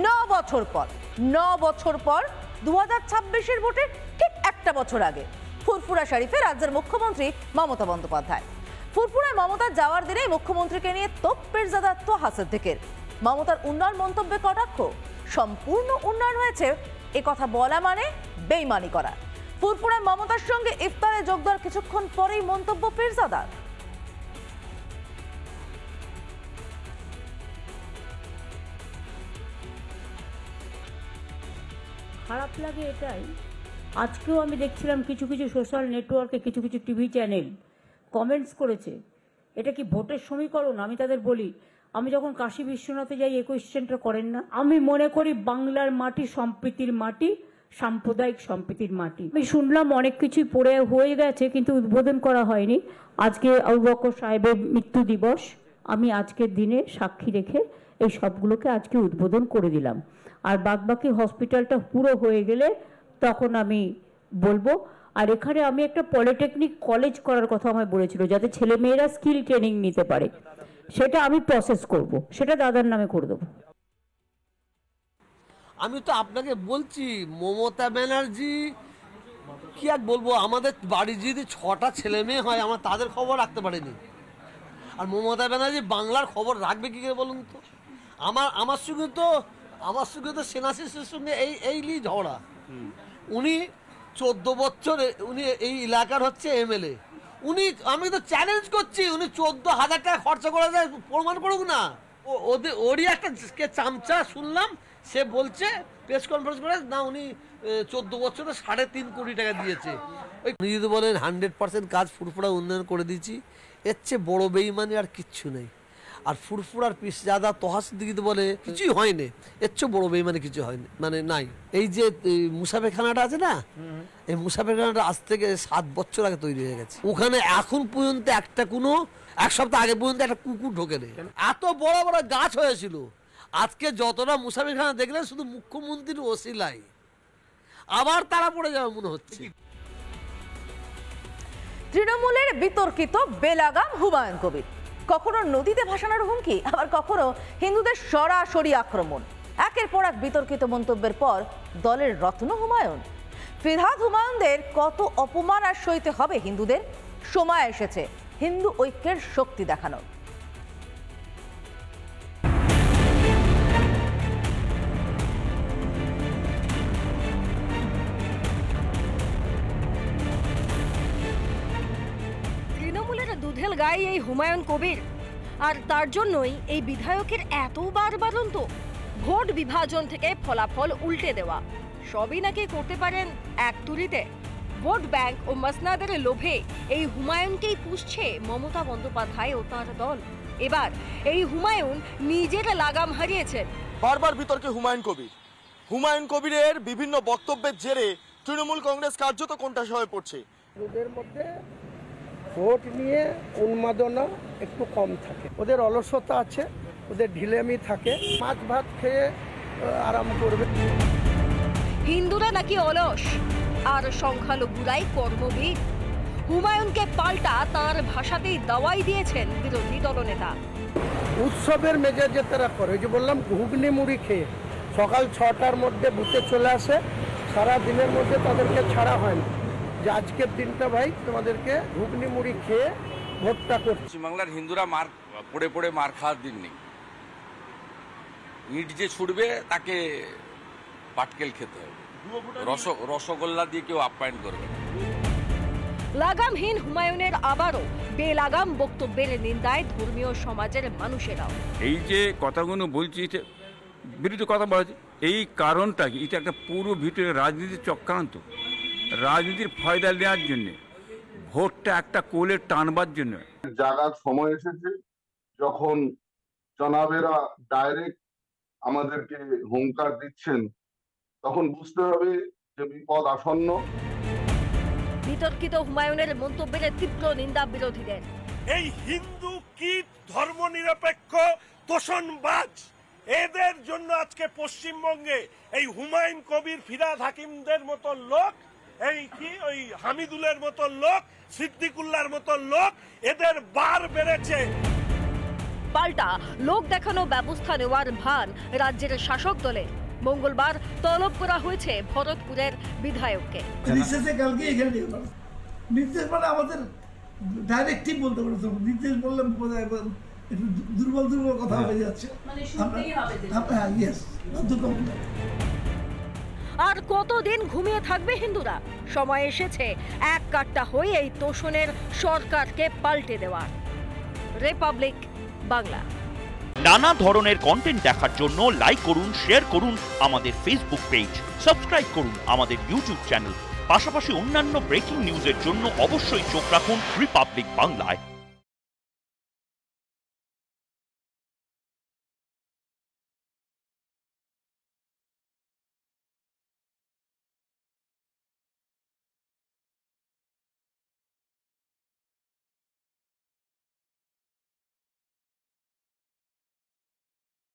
ন বছর পর 2026-এর ভোটের ঠিক একটা বছর আগে ফুরফুরা শরীফে রাজ্যের মুখ্যমন্ত্রী মমতা বন্দ্যোপাধ্যায়। ফুরফুরায় মমতা যাওয়ার দিনেই মুখ্যমন্ত্রীকে নিয়ে তোপ পেরজাদা তোহা সিদ্দিকের। মমতার উন্নয়ন মন্তব্যে কটাক্ষ, সম্পূর্ণ উন্নয়ন হয়েছে এ কথা বলা মানে বেইমানি করা। ফুরফুরায় মমতার সঙ্গে ইফতারে যোগ দেওয়ার কিছুক্ষণ পরেই মন্তব্য পেরজাদার। খারাপ লাগে এটাই, আজকেও আমি দেখছিলাম কিছু কিছু সোশ্যাল নেটওয়ার্কে কিছু কিছু টিভি চ্যানেল কমেন্টস করেছে এটা কি ভোটের সমীকরণ। আমি তাদের বলি, আমি যখন কাশী বিশ্বনাথে যাই এই কোয়েশ্চেনটা করেন না। আমি মনে করি বাংলার মাটি সম্প্রীতির মাটি, সাম্প্রদায়িক সম্প্রীতির মাটি। আমি শুনলাম অনেক কিছুই পড়ে হয়ে গেছে কিন্তু উদ্বোধন করা হয়নি। আজকে আবু বকর সাহেবের মৃত্যু দিবস, আমি আজকের দিনে সাক্ষী রেখে এই সবগুলোকে আজকে উদ্বোধন করে দিলাম। আর বাদবাকি হসপিটালটা পুরো হয়ে গেলে তখন আমি বলবো। আর এখানে আমি একটা পলিটেকনিক কলেজ করার কথা আমায় বলেছিল যাতে ছেলেমেয়েরা স্কিল ট্রেনিং নিতে পারে, সেটা আমি প্রসেস করব, সেটা দাদার নামে করে দেবো। আমি তো আপনাকে বলছি মমতা ব্যানার্জি কি আর বলবো, আমাদের বাড়ি যদি 6টা ছেলে মেয়ে হয় আমরা তাদের খবর রাখতে পারিনি। আর মমতা ব্যানার্জি বাংলার খবর রাখবে কি করে বলুন তো। আমার সঙ্গে তো সেনা শিশুর সঙ্গে এই নিয়ে ঝগড়া। উনি 14 বছর উনি এই এলাকার হচ্ছে এমএলএ। আমি তো চ্যালেঞ্জ করছি, উনি 14,000 টাকা খরচা করে যায় প্রমাণ করুক না। ওরই একটা চামচা শুনলাম, সে বলছে প্রেস কনফারেন্স করে না উনি 14 বছরে 3.5 কোটি টাকা দিয়েছে। উনি যদি বলেন 100% কাজ ফুরফুরা উন্নয়ন করে দিয়েছি, এর চেয়ে বড় বেইমানি আর কিচ্ছু নেই। আর ফুরফুরার পিসজাদা তোহা সিদ্দিক বলে কিছুই হয়নি, এর চেয়ে বড় বেইমানি কিছু হয়নি, মানে নাই। এই যে মুসাফেরখানাটা আছে না, এই মুসাফেরখানাটা আজ থেকে 7 বছর আগে তৈরি হয়ে গেছে। ওখানে এখন পর্যন্ত এক সপ্তাহ আগে পর্যন্ত একটা কুকুর ঢোকে নেই। এত বড় বড় গাছ হয়েছিল। আজকে যতটা মুসাফিরখানা দেখলেন শুধু মুখ্যমন্ত্রীর ওসিলাই আবার তারা পড়ে যাবে মনে হচ্ছে। তৃণমূলের বিতর্কিত বেলাগাম হুমায়ুন কবির, কখনো নদীতে ভাসানোর হুমকি, আবার কখনো হিন্দুদের সরাসরি আক্রমণ। একের পর এক বিতর্কিত মন্তব্যের পর দলের রত্ন হুমায়ুন। ফিরহাদ হুমায়ুনদের কত অপমান আর সইতে হবে হিন্দুদের। সময় এসেছে হিন্দু ঐক্যের শক্তি দেখানোর। তৃণমূলের দুধেল গাই এই হুমায়ুন কবির, আর তার জন্যই এই বিধায়কের এত বারবারন্ত ভোট বিভাজন থেকে ফলাফল উল্টে দেওয়া। সবই নাকি করতে পারেন এক তুড়িতে। ভোট ব্যাংক ও মসনাদের লোভে এই হুমায়ুনকেই পুষছে মমতা বন্দ্যোপাধ্যায় ও তার দল। এবার এই হুমায়ুন নিজের লাগাম হারিয়েছেন। বারবার বিতর্কে হুমায়ুন কবিরের বিভিন্ন বক্তব্যের জেরে তৃণমূল কংগ্রেস কার্যত কোণঠাসা হয়ে পড়ছে। ওদের মধ্যে ভোট নিয়ে উন্মাদনা একটু কম থাকে, ওদের অলসতা আছে, ওদের ঢিলেমি থাকে, মাছ ভাত খেয়ে আরাম করবে। হিন্দুরা নাকি অলস আর সংখ্যালঘুরাই কর্মবীর। হুমায়ুনকে পাল্টা তার ভাষাতেই দাওয়াই দিয়েছেন বিরোধী দলনেতা। উৎসবের মেজাজে তারা করে, ওই যে বললাম ঘুগনি মুড়ি খেয়ে সকাল 6টার মধ্যে বুথে চলে আসে, সারা দিনের মধ্যে তাদেরকে ছাড়া হয় না যে আজকের দিনটা ভাই তোমাদেরকে ঘুগনি মুড়ি খেয়ে ভোটটা করছি। বাংলার হিন্দুরা পড়ে মার খাওয়ার দিন নেই। ইট যে ছুটবে তাকে পাটকেল খেতে হবে, রসগোল্লা দিয়ে কেউ আপ্যায়ন করবে। লাগামহীন হুমায়ুনের আবারও বেলাগাম বক্তব্যের নিন্দায় ধর্মীয় সমাজের মানুষেরাও। এই যে কথাগুলো বলছি বিরুদ্ধে কথা বলা হচ্ছে, এই কারণটা এটা একটা পুরো ভিতরে রাজনীতির চক্রান্ত, রাজনীতির ফয়দা নেওয়ার জন্য, ভোটটা একটা কোলে টানবার জন্য। জাগার সময় এসেছে যখন জনাবেরা ডাইরেক্ট আমাদেরকে হুঙ্কার দিচ্ছেন, তখন বুঝতে হবে যে বিপদ আসন্ন। বিতর্কিত হুমায়ুনের মন্তব্যের তীব্র নিন্দা বিরোধীদের। এই হিন্দু কীট ধর্মনিরপেক্ষ তোষণবাজ, এদের জন্য আজকে পশ্চিমবঙ্গে এই হুমায়ুন কবির, ফিরহাদ হাকিমদের মতো লোক, ওই হামিদুলের মতো লোক, সিদ্দিকুল্লাহর মতো লোক, এদের বার বেড়েছে। পাল্টা লোক দেখানো ব্যবস্থা নেওয়ার ভান রাজ্যের শাসক দলে। মঙ্গলবার তলব করা হয়েছে ভরতপুরের বিধায়ককে। কালকে এখানে নির্দেশ মানে আমাদের ডাইরেক্টিভ বলতে পারে, নির্দেশ বললে একটু দুর্বল কথা হয়ে যাচ্ছে। আর কতদিন ঘুমিয়ে থাকবে হিন্দুরা? সময় এসেছে এক কাট্টা হয়ে এই তোষণের সরকারকে পাল্টে দেওয়ার। রিপাবলিক বাংলা। নানা ধরনের কন্টেন্ট দেখার জন্য লাইক করুন, শেয়ার করুন আমাদের ফেসবুক পেজ, সাবস্ক্রাইব করুন আমাদের ইউটিউব চ্যানেল। পাশাপাশি অন্যান্য ব্রেকিং নিউজের জন্য অবশ্যই চোখ রাখুন রিপাবলিক বাংলায়।